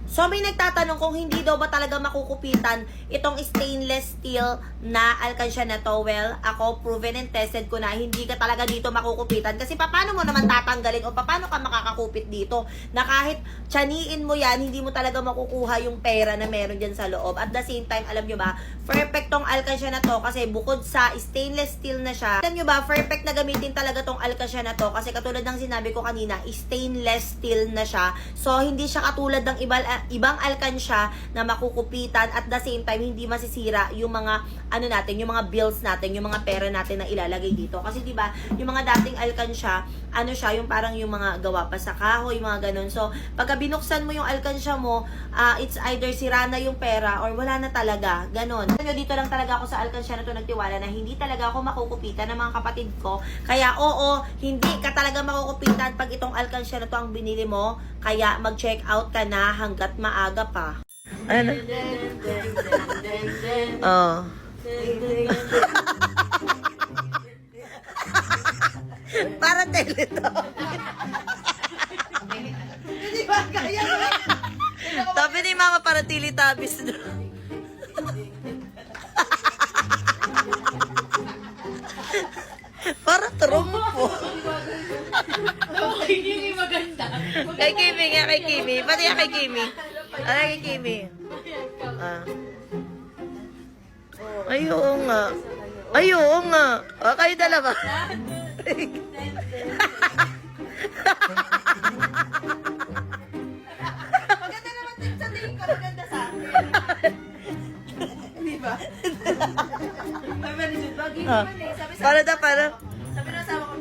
So may nagtatanong kung hindi daw ba talaga makukupitan itong stainless steel na alkansya na to. Well, ako proven and tested ko na hindi ka talaga dito makukupitan. Kasi paano mo naman tatanggalin o paano ka makakakupit dito na kahit tiyaniin mo yan, hindi mo talaga makukuha yung pera na meron dyan sa loob. At the same time, alam nyo ba, perfect tong alkansya na to kasi bukod sa stainless steel na siya, alam nyo ba, perfect na gamitin talaga tong alkansya na to kasi katulad ng sinabi ko kanina, stainless steel na siya. So, hindi siya katulad ng ibang alkansya na makukupitan at the same time hindi masisira yung mga natin, yung mga bills natin, yung mga pera natin na ilalagay dito. Kasi 'di ba, yung mga dating alkansya, siya, yung parang yung mga gawa pa sa kahoy, mga ganun. So, pagka binuksan mo yung alkansya mo, it's either sira na yung pera or wala na talaga. Ganun. Dito lang talaga ako sa alkansya na to nagtiwala na hindi talaga ako makukupitan ng mga kapatid ko. Kaya oo, hindi ka talaga makukupitan pag itong alkansya na to ang binili mo. Kaya mag-check out ka na hanggat maaga pa. Ano? Oh. Para Teletubbies. Hindi ba kaya? Sabi ni Mama para Teletubbies. Para trumpo. Kay Kimi maganda. Kay Kimi nga, kay Kimi. Pati nga kay Kimi. Kay Kimi. Ay, oo nga. Ay, oo nga. Kayo dalawa. Maganda naman din sa tingin ko. Maganda sa akin. Di ba? Sabi ni Jude, bagay naman eh. Sabi Para na, para. Sabi na asawa ko.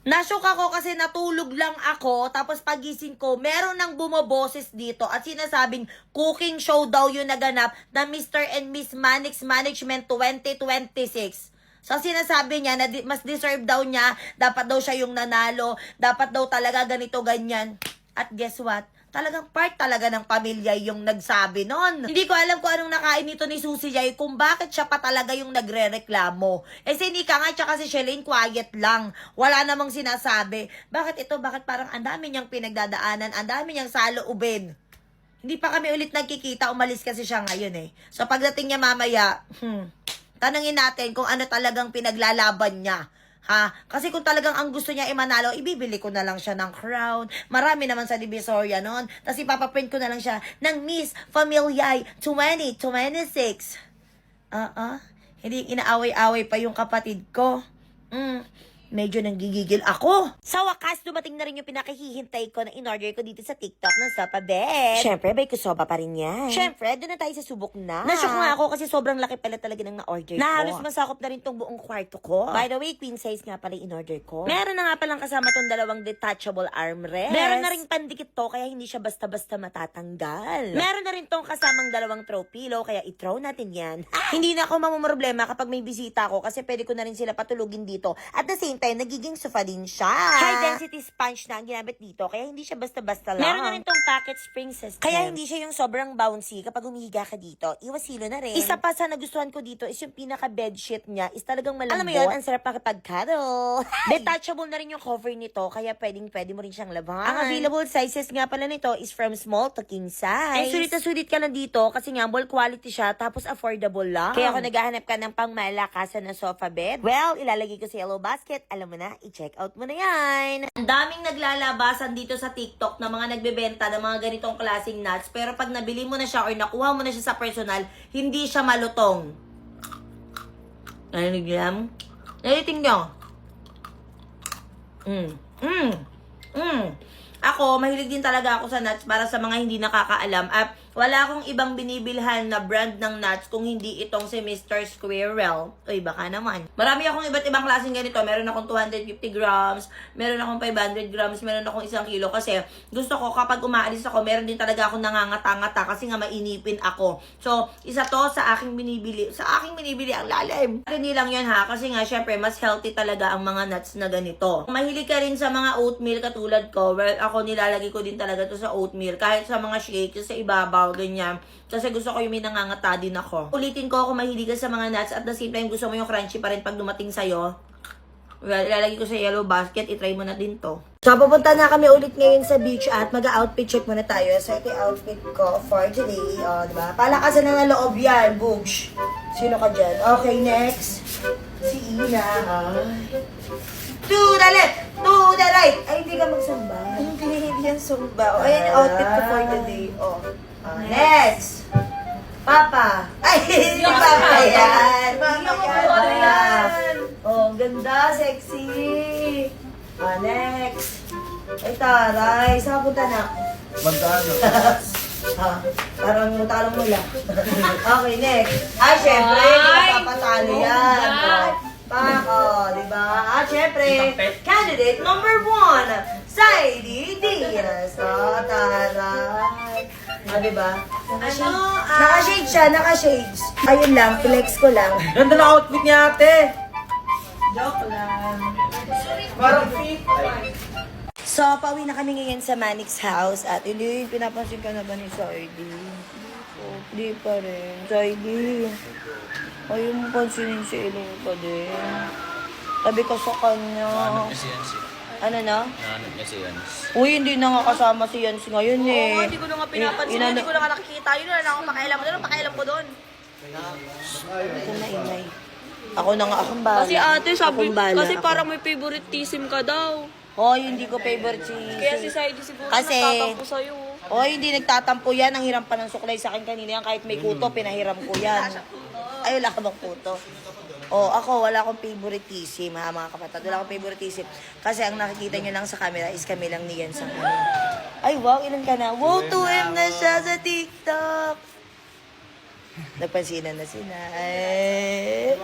Nashock ako kasi natulog lang ako, tapos pagising ko, meron nang bumoboses dito at sinasabing cooking show daw yung naganap na Mr. and Miss Manix Management 2026. So sinasabi niya na mas deserve daw niya, dapat daw siya yung nanalo, dapat daw talaga ganito ganyan. At guess what? Talagang part talaga ng pamilya yung nagsabi nun. Hindi ko alam kung anong nakain nito ni Susie Jay, kung bakit siya pa talaga yung nagre-reklamo. Eh si Nika nga tsaka si Shelane quiet lang. Wala namang sinasabi. Bakit ito? Bakit parang ang dami niyang pinagdadaanan, ang dami niyang saloobin. Hindi pa kami ulit nagkikita, umalis kasi siya ngayon eh. So pagdating niya mamaya, tanungin natin kung ano talagang pinaglalaban niya. Ha? Kasi kung talagang ang gusto niya manalo, ibibili ko na lang siya ng crown. Marami naman sa Divisoria noon. Tapos ipapaprint ko na lang siya ng Miss Familiay 2026. Hindi inaaway-away pa yung kapatid ko. Medyo nanggigigil ako. Sa wakas, dumating na rin yung pinakahihintay ko na in-order ko dito sa TikTok ng Sopa Bed. Siyempre, bay kusoba pa rin yan. Siyempre, doon na tayo sa subok na. Nashock nga ako kasi sobrang laki pala talaga ng na-order ko. Halos masakop na rin tong buong kwarto ko. By the way, queen size nga pala in-order ko. Meron na nga palang kasama tong dalawang detachable armrest. Meron na rin pandikit to, kaya hindi siya basta-basta matatanggal. Meron na rin tong kasamang dalawang throw pillow, kaya i-throw natin yan. Hindi na ako mamumroblema kapag may bisita ko kasi pwede ko na rin sila patulugin dito. At the same time, nagiging sofa din siya. High density sponge na ang ginamit dito, kaya hindi siya basta-basta lang. Meron na rin tong packet spring system. Kaya hindi siya yung sobrang bouncy kapag humihiga ka dito. Iwasilo na rin. Isa pa sa nagustuhan ko dito is yung pinaka bedsheet niya is talagang malambot. Alam mo yun, ang sarap makipag-cuddle. Detachable na rin yung cover nito, kaya pwede mo rin siyang laban. Ang available sizes nga pala nito is from small to king size. Eh, sulit na sulit ka lang dito kasi nga mall quality siya, tapos affordable lang. Kaya kung naghahanap ka ng pangmalakasan na sofa bed, well, ilalagay ko sa yellow basket. Alam mo na, i-check out mo na yan. Ang daming naglalabasan dito sa TikTok na mga nagbebenta ng mga ganitong klaseng nuts, pero pag nabili mo na siya or nakuha mo na siya sa personal, hindi siya malutong. Narinig yan? Nariting nyo? Ako, mahilig din talaga ako sa nuts para sa mga hindi nakakaalam. At wala akong ibang binibilhan na brand ng nuts kung hindi itong si Mr. Squirrel. Uy, baka naman. Marami akong iba't ibang klaseng ganito. Meron akong 250 grams, meron akong 500 grams, meron akong 1 kilo. Kasi gusto ko kapag umaalis ako, meron din talaga akong nangangata-ngata kasi nga mainipin ako. So, isa to sa aking binibili. Sa aking binibili ang lalim. Hindi lang yun ha, kasi nga syempre mas healthy talaga ang mga nuts na ganito. Mahilig ka rin sa mga oatmeal katulad ko. Well, ako nilalagay ko din talaga to sa oatmeal. Kahit sa mga shakes, sa ibabaw, ganyan. Kasi gusto ko yung may nangangata din ako. Ulitin ko, kung mahilig ka sa mga nuts at the same time gusto mo yung crunchy pa rin pag dumating sa'yo. Well, ilalagay ko sa yellow basket. I-try mo na din to. So, pupunta na kami ulit ngayon sa beach at mag-outfit check muna tayo. So, ito yung outfit ko for today. O, diba? Palakasan na ng loob yan, Boogs. Sino ka dyan? Okay, next. Si Ina. To the left! To the right! Ay, hindi ka magsamba. Hindi yan sumba. O, ayan yung outfit ko for today. O. Next! Papa! Ay, hindi Papa yan! Papa yan! Oh, ganda, sexy! Next! Ay, taray! Saan punta na ako? Magkano? Parang mutalong mula. Okay, next. Syempre, hindi ka papatalo yan. Diba? Syempre, candidate number 1, Saidi Diaz. Taray. Diba? Naka-shades siya, naka-shades. Ayun lang, flex ko lang. Ganda na outfit niya ate. Joke lang. Parang fit. So, pauwi na kami ngayon sa Manix house. At Eileen, pinapansin ka na ba ni Saidi? Di pa rin. Saidi, ayaw mo pansinin si Eileen pa din. Sabi ko sa kanya. Nahanap niya si Yancy. Ano na? Nahanap niya si Yancy. Uy, hindi na nga kasama si Yancy ngayon eh. Oo, hindi ko na nga pinapansin. Hindi ko na nga nakikita. Yun na lang akong pakialam ko doon. Pakialam ko doon. Ito na, ingay. Ako na nga akong bala. Kasi ate, sabi, Akong bala kasi ako. parang may favoritism ka daw. Hoy, hindi ko favorite si... Kaya si Saidi siguro Kasi- nagtatampo sa'yo. Hoy, hindi nagtatampo yan. Ang hiram pa ng suklay sa akin kanina yan. Kahit may kuto, pinahiram ko yan. Ay, wala ka bang kuto? Ako, wala akong favoritism, ha, mga kapatid. Wala akong favoritism. Kasi ang nakikita nyo lang sa camera is kami lang ni Jens ang ano. Ay, wow, ilan ka na? Wow, 2M na siya sa TikTok. Nagpansinan na sila. Ay.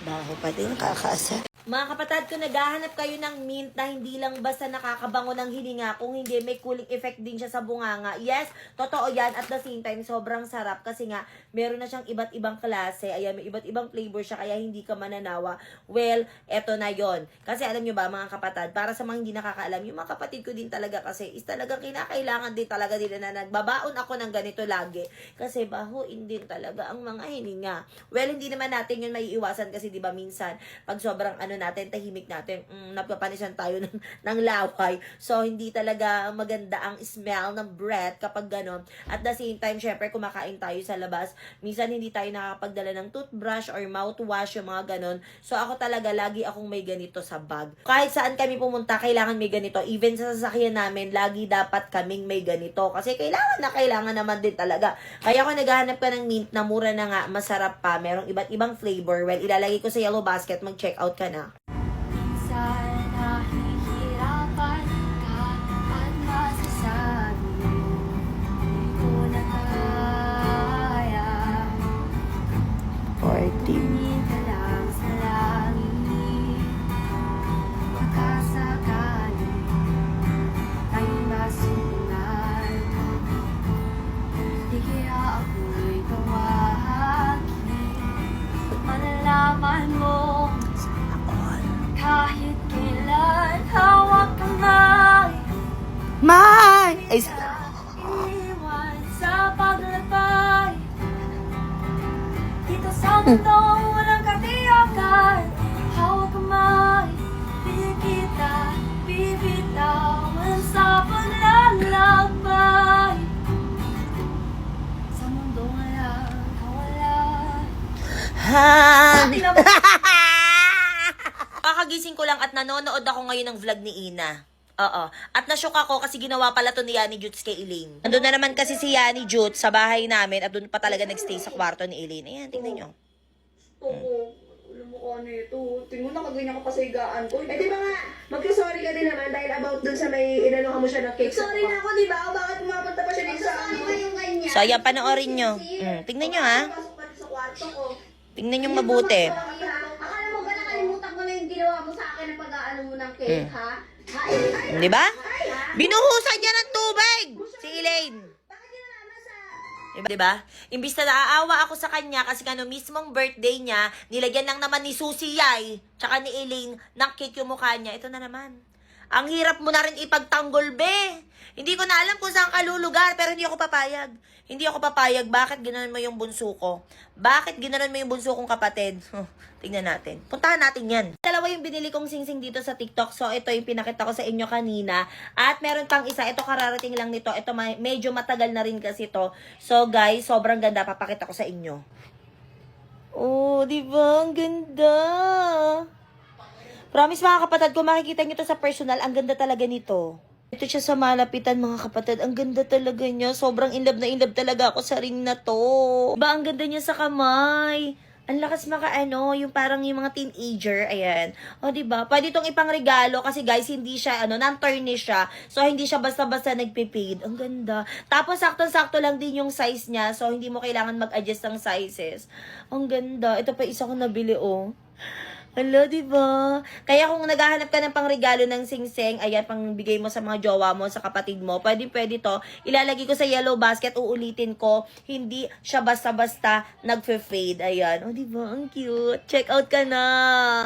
Baho pa din, kakasa. Mga kapatid, kung naghahanap kayo ng mint na hindi lang basta nakakabango ng hininga, kung hindi may cooling effect din siya sa bunganga. Yes, totoo yan. At the same time, sobrang sarap kasi nga, meron na siyang iba't ibang klase. Ayan, may iba't ibang flavor siya kaya hindi ka mananawa. Well, eto na yon. Kasi alam nyo ba mga kapatid, para sa mga hindi nakakaalam, yung mga kapatid ko din talaga kasi is talagang kinakailangan din talaga nila na nagbabaon ako ng ganito lagi. Kasi bahuin din talaga ang mga hininga. Well, hindi naman natin yun maiiwasan kasi di ba minsan, pag sobrang natin, tahimik natin, napapanisan tayo ng laway. So, hindi talaga maganda ang smell ng breath kapag gano'n. At the same time, syempre, kumakain tayo sa labas. Minsan, hindi tayo nakakapagdala ng toothbrush or mouthwash, yung mga gano'n. So, ako talaga, lagi akong may ganito sa bag. Kahit saan kami pumunta, kailangan may ganito. Even sa sasakyan namin, lagi dapat kaming may ganito. Kasi kailangan naman din talaga. Kaya kung naghahanap ka ng mint na mura na nga, masarap pa, merong iba't ibang flavor, well, ilalagay ko sa yellow basket, mag-check out ka na. Minsan nahihirapan ka at masasabi di ko na kaya. Tingin ka lang sa langit, makasakali ay masunod. Di kaya ako'y tawagin, malalaman mo kahit kailan hawak kamay. Ay, Iniwan sa paglakbay dito sa mundong walang katiyakan. Hawak kamay, di kita bibitawan sa paglalakbay sa mundong walang kawalan. Kakagising ko lang at nanonood ako ngayon ng vlog ni Ina. Oo. At nashock ako kasi ginawa pala to ni Yani Jutes kay Elaine. Nandun na naman kasi si Yani Jutes sa bahay namin at doon pa talaga nagstay sa kwarto ni Elaine. Ayan, tingnan nyo. Oo. Alam mo ko ano ito. Tingnan na kaganyan ka pa sa higaan ko. Eh di ba nga, magka-sorry ka din naman dahil about dun sa may inanuhan mo siya ng cake. Sorry na ako, di ba? O bakit pumapunta pa siya dito sa amin? Sorry yung kanya. So, ayan, panoorin nyo. Tingnan nyo, ha? Pasok pa rin sa kwarto ko. Tingnan nyo mabuti. Akala mo ba nakalimutan ko na yung ginawa mo sa akin na pag-aano mo ng cake, ha? Ay, Di ba? Binuhusan niya ng tubig! Si Elaine. bakit yun naman sa... Diba? Imbis na naaawa ako sa kanya kasi kano mismong birthday niya, nilagyan lang naman ni Susie Yay, tsaka ni Elaine, ng cake yung mukha niya. Ito na naman. Ang hirap mo na rin ipagtanggol, be. Hindi ko na alam kung saan ka lulugar, pero hindi ako papayag. Hindi ako papayag. Bakit ginanon mo yung bunso ko? Bakit ginanon mo yung bunso kong kapatid? Tingnan natin. Puntahan natin yan. Dalawa yung binili kong singsing dito sa TikTok. So, ito yung pinakita ko sa inyo kanina. At meron pang isa. Ito kararating lang nito. Ito medyo matagal na rin kasi to. So, guys, sobrang ganda. Papakita ko sa inyo. Oh, di ba? Ang ganda. Promise mga kapatid, kung makikita nyo to sa personal, ang ganda talaga nito. Ito siya sa malapitan mga kapatid. Ang ganda talaga niya. Sobrang in love talaga ako sa ring na to. Diba, ang ganda niya sa kamay. Ang lakas yung parang yung mga teenager. Ayan. O, diba? Pwede itong ipangregalo kasi guys, hindi siya, non-tarnish siya. So, hindi siya basta-basta nagpipade. Ang ganda. Tapos, sakto-sakto lang din yung size niya. So, hindi mo kailangan mag-adjust ng sizes. Ang ganda. Ito pa isa ko nabili, oh. Hala, diba? Kaya kung naghahanap ka ng pangregalo ng singsing, ayan, pangbigay mo sa mga jowa mo, sa kapatid mo, pwede to. Ilalagay ko sa yellow basket, uulitin ko, hindi siya basta-basta nagfe-fade. Ayan. O, diba? Ang cute. Check out ka na.